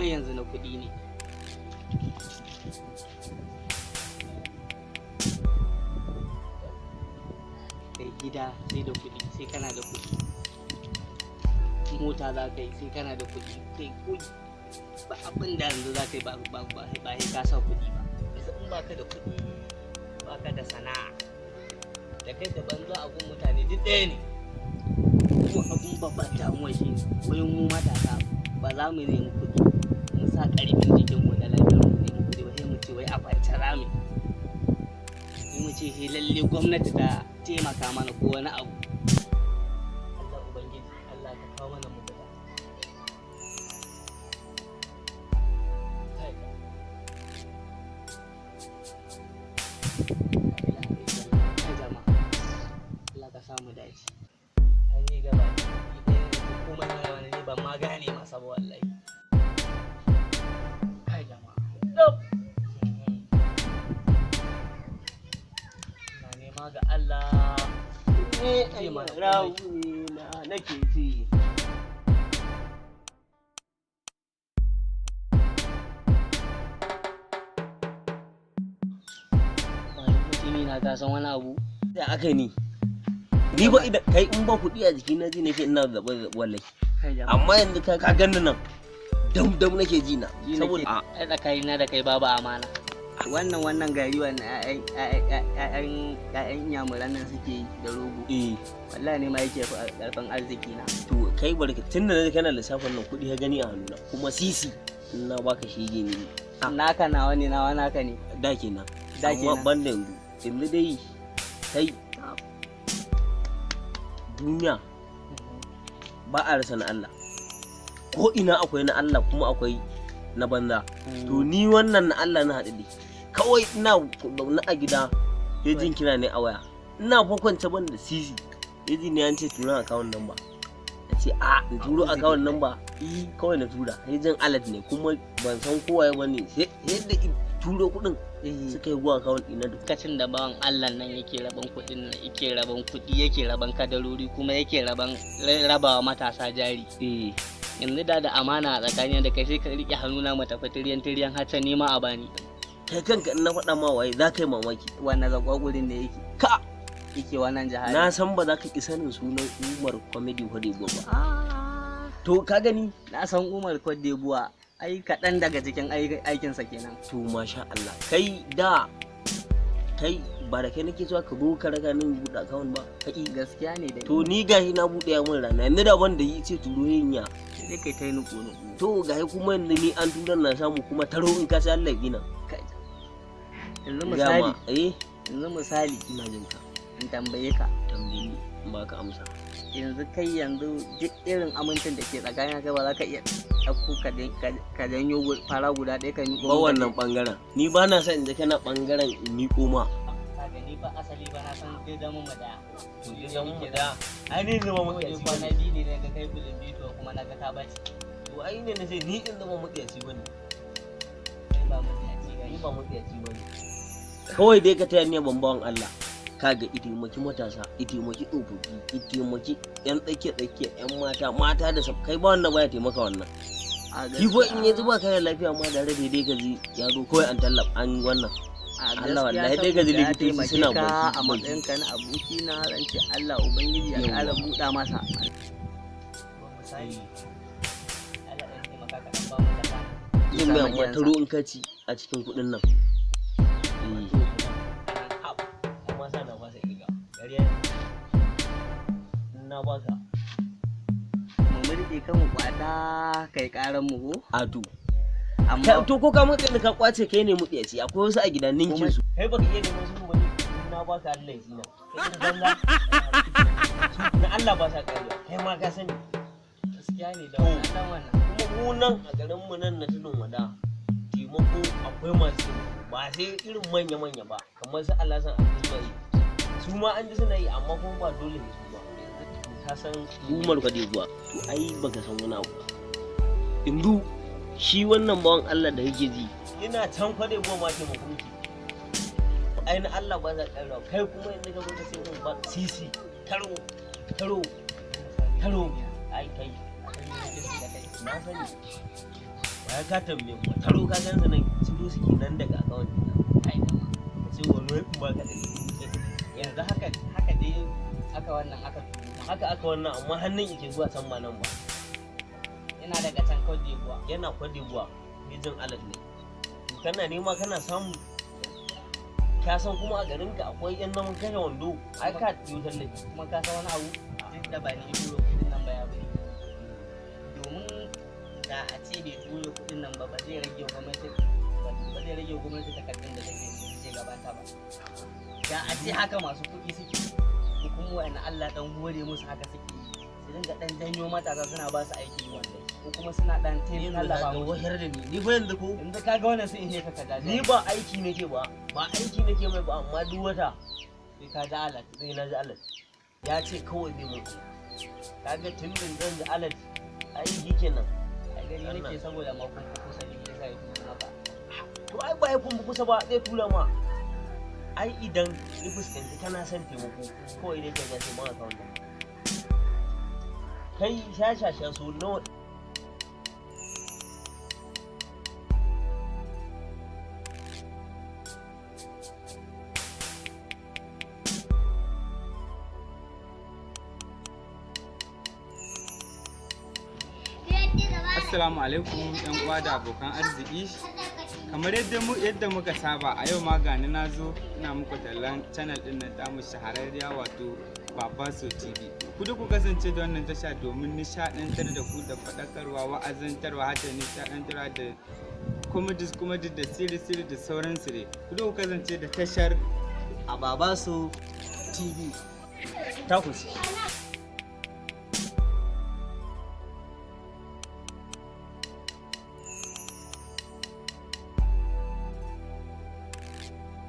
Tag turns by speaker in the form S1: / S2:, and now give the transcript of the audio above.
S1: komai yanzu na kuɗi ne. Kai gida sai da kuɗi, sai kana da kuɗi. Mota za ka yi sai kana da kuɗi. Kai kuɗi ba abin da yanzu za ka yi ba ka sa kuɗi ba. Yanzu in ba ka da kuɗi ba ka da sana'a. Da kai da banza a gun mutane duk ɗaya ne. Ko abun babban damuwa shi ne wayan mu matasa ba za mu nemi kuɗi mu sa ƙarfin jikinmu da lafiyar mu nemi kuɗi ba sai mu ce wai a kwance rami. Sai mu ce sai lalle gwamnati ta taimaka mana ko wani abu. Allah Ubangiji Allah ka kawo mana mafita. Allah ka samu dace. An yi gaba kuma na wani ne ban ma gane masa ba wallahi. Kai jama'a. Na nema ga Allah. Ne rauni na nake ji. Mutumi na ka san wani abu.
S2: Da aka ni ba idan kai in ba kuɗi a jiki na ji nake ina da wallahi, amma yanzu ka ganni nan dam nake ji na saboda
S1: ai tsakanina da kai babu amana. Wannan gari wannan ƴaƴan yamuran nan suke yi da rogo. Wallahi ne ma yake karfin arziki na.
S2: To kai barka tunda kana lissafin nan kuɗi ka gani a hannuna kuma sisi na baka shege ne.
S1: Naka nawa ne nawa naka ne.
S2: Da kenan. Amma ban da yanzu dai kai duniya ba a rasa na Allah, ko ina akwai na Allah kuma akwai na banza. To ni wannan na Allah na haɗu da kawai ina zaune a gida ya jin kira ne a waya, ina kwance ban da sisi ya ji ne an ce tura akawun nan ba, ya ce a in turo akawun nan ba kawai na tura ya jin alat ne kuma ban san kowa ya bane sai yadda turo kuɗin suka yi zuwa akawun ɗina da
S1: lokacin da bawan Allah nan yake raban kuɗin nan yake raban kuɗi yake raban kadarori kuma yake rabawa matasa jari. Yanzu da amana a tsakanin da kai sai ka riƙe hannuna mu tafi tiryan hata nema a bani.
S2: Kai kanka in na faɗa ma waye za ka yi mamaki.
S1: Wannan zakwagurin da yake
S2: ka
S1: yake wannan jihar.
S2: Na san ba za ka ƙi sanin sunan Umar Comedy Hodebo ba. To ka gani
S1: na san Umar Hodebo ai kaɗan daga cikin aikinsa kenan.
S2: To masha Allah kai ba da kai nake zuwa ka zo ka raga min buɗe akawun ba kai
S1: gaskiya ne da
S2: to ni gashi na buɗe ya mun rana yanzu da ban da yi ce turo yin ya
S1: sai kai ta yi nuku
S2: to gashi kuma yanzu ni an turan na samu kuma taro in ka sai Allah gina
S1: yanzu misali
S2: ina jin ka
S1: in tambaye ka
S2: tambayi in baka amsa
S1: yanzu kai yanzu duk irin amincin da ke tsakanin kai ba za ka iya ɗauko ka janyo fara guda ɗaya ka miƙo
S2: ba wannan ɓangaren ni ba na son in je kana ɓangaren in miƙo ma
S1: ni ba asali ba na san zai zama mu daya
S2: to zai zama mu daya ai ne zama mu
S1: daya kwana biyu ne daga kai bulin bito kuma na ga ta bace
S2: to ai ne na ce ni in zama mu daya ci bane
S1: kai ba mu daya ci
S2: ni ba mu daya ci bane kawai dai ka taya ni bambawan Allah kaga itaimaki matasa itaimaki tsofaffi itaimaki yan tsakiya yan mata da sab kai ba wanda baya taimaka wannan shi ko in yanzu ba kai lafiya ma da rabe dai gaji ya zo kawai an tallaf an wannan Allah wallahi dai gaji likitoci suna
S1: bauki a matsayin ka na aboki na rance Allah ubangiji ya ƙara buɗa masa misali Allah ya taimaka ka ba mu da
S2: yin mai amma taro in kaci a cikin kuɗin nan
S1: na baka mu murɗe kan mu kwata kai karan mu ko
S2: to amma to ko ka mutse ka kwace kai ne mutse akwai wasu a gidan ninkin su
S1: kai baka iya neman su ba na baka Allah ya tsina na Allah ba sa kariya kai ma ka sani gaskiya ne da wannan
S2: kuma mu nan a garin mu nan na tudun wada taimako akwai masu ba sai irin manya ba kamar su Allah san Abdullahi su ma an ji suna yi amma kuma ba dole ne su ba ka san Umar Hodebo to ai baka san wani abu yanzu shi wannan bawan Allah da kake ji ina can Hodebo ma ke mafuki ai na Allah ba za ka kai kuma yanzu ka zo ka sai mun ba sisi taro ai kai na sani ba ka tambaye mu taro ka gansu nan ciro suke nan daga akawun
S1: kai da ma
S2: ka ce wani in ba ka da
S1: yanzu haka dai aka wannan aka
S2: haka aka wannan amma hannun yake zuwa can ba nan ba
S1: yana daga can Cote d'Ivoire
S2: yana Cote d'Ivoire bijin alat ne kana nema kana samu ka san kuma a garin ka akwai yan namun kashe wando ai ka tiyo tallafi
S1: kuma ka san wani abu duk da ba ni turo kudin nan ba ya bari domin da a ce bai turo kudin nan ba zai rage gwamnati takardun da take gabata ba da a ce haka masu kuɗi suke ko kuma wa'annan Allah dan hore musu haka suke su dinga dan janyo matasa suna ba su aiki wanda ko kuma suna dan tallafa musu
S2: wahar da ni fa yanzu ko
S1: yanzu kaga wannan sai in je ka kaza
S2: ni ba aiki nake ba aiki nake mai ba amma duk wata
S1: sai ka ji alat
S2: sai na ji alat ya ce kawai bai mu kaga tun din zan ji alat aiki kenan
S1: ai gari nake saboda makon kusa ne yasa ya kuma maka
S2: to ai ba ya kun kusa ba zai tura ma ai idan ya fuskanci kana son taimako kawai dai ka gashi ma akawun kai shashasha so nawa
S3: Assalamu alaikum yan uwa da abokan arziki. Kamar yadda muka saba a yau ma gani na zo ina muku tallan channel din nan tamu shahararriya wato Babaso TV. Ku da ku kasance da wannan tasha domin nishadantar da ku da faɗakarwa, wa'azantarwa, hata nishadantarwa da comedy da siri da sauransu dai. Ku da ku kasance da tashar
S2: a Babaso TV ta kusi